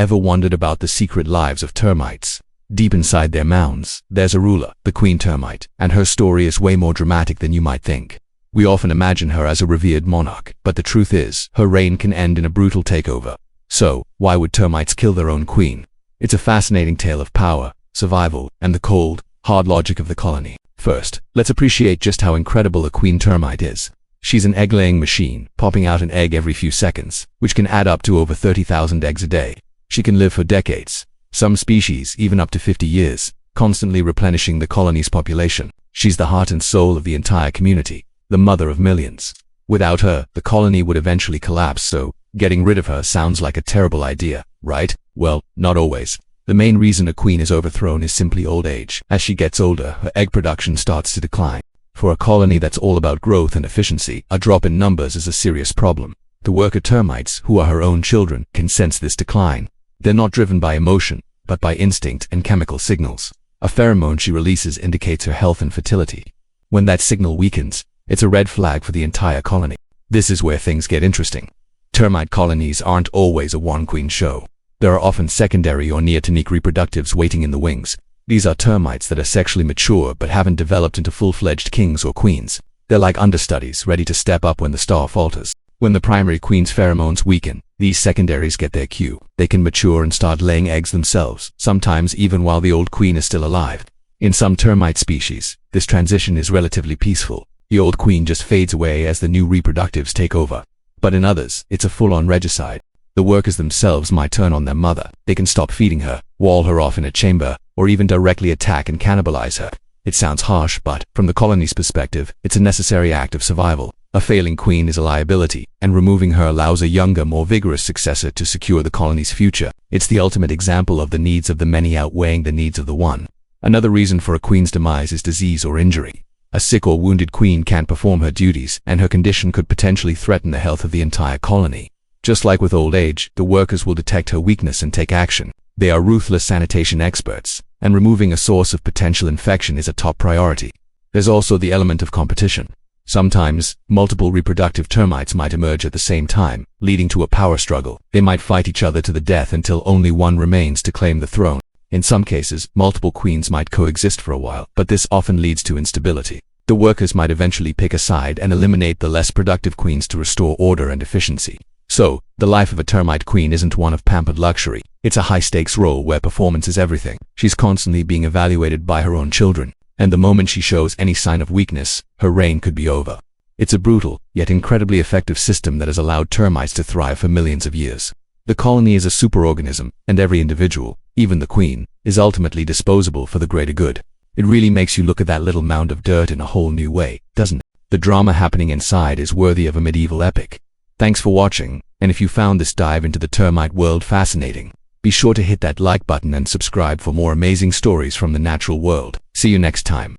Ever wondered about the secret lives of termites? Deep inside their mounds, there's a ruler, the queen termite, and her story is way more dramatic than you might think. We often imagine her as a revered monarch, but the truth is, her reign can end in a brutal takeover. So, why would termites kill their own queen? It's a fascinating tale of power, survival, and the cold, hard logic of the colony. First, let's appreciate just how incredible a queen termite is. She's an egg-laying machine, popping out an egg every few seconds, which can add up to over 30,000 eggs a day. She can live for decades, some species even up to 50 years, constantly replenishing the colony's population. She's the heart and soul of the entire community, the mother of millions. Without her, the colony would eventually collapse, so getting rid of her sounds like a terrible idea, right? Well, not always. The main reason a queen is overthrown is simply old age. As she gets older, her egg production starts to decline. For a colony that's all about growth and efficiency, a drop in numbers is a serious problem. The worker termites, who are her own children, can sense this decline. They're not driven by emotion, but by instinct and chemical signals. A pheromone she releases indicates her health and fertility. When that signal weakens, it's a red flag for the entire colony. This is where things get interesting. Termite colonies aren't always a one-queen show. There are often secondary or near-tonic reproductives waiting in the wings. These are termites that are sexually mature but haven't developed into full-fledged kings or queens. They're like understudies, ready to step up when the star falters. When the primary queen's pheromones weaken, these secondaries get their cue. They can mature and start laying eggs themselves, sometimes even while the old queen is still alive. In some termite species, this transition is relatively peaceful. The old queen just fades away as the new reproductives take over. But in others, it's a full-on regicide. The workers themselves might turn on their mother. They can stop feeding her, wall her off in a chamber, or even directly attack and cannibalize her. It sounds harsh, but from the colony's perspective, it's a necessary act of survival. A failing queen is a liability, and removing her allows a younger, more vigorous successor to secure the colony's future. It's the ultimate example of the needs of the many outweighing the needs of the one. Another reason for a queen's demise is disease or injury. A sick or wounded queen can't perform her duties, and her condition could potentially threaten the health of the entire colony. Just like with old age, the workers will detect her weakness and take action. They are ruthless sanitation experts, and removing a source of potential infection is a top priority. There's also the element of competition. Sometimes, multiple reproductive termites might emerge at the same time, leading to a power struggle. They might fight each other to the death until only one remains to claim the throne. In some cases, multiple queens might coexist for a while, but this often leads to instability. The workers might eventually pick a side and eliminate the less productive queens to restore order and efficiency. So, the life of a termite queen isn't one of pampered luxury. It's a high-stakes role where performance is everything. She's constantly being evaluated by her own children, and the moment she shows any sign of weakness, her reign could be over. It's a brutal, yet incredibly effective system that has allowed termites to thrive for millions of years. The colony is a superorganism, and every individual, even the queen, is ultimately disposable for the greater good. It really makes you look at that little mound of dirt in a whole new way, doesn't it? The drama happening inside is worthy of a medieval epic. Thanks for watching, and if you found this dive into the termite world fascinating, be sure to hit that like button and subscribe for more amazing stories from the natural world. See you next time.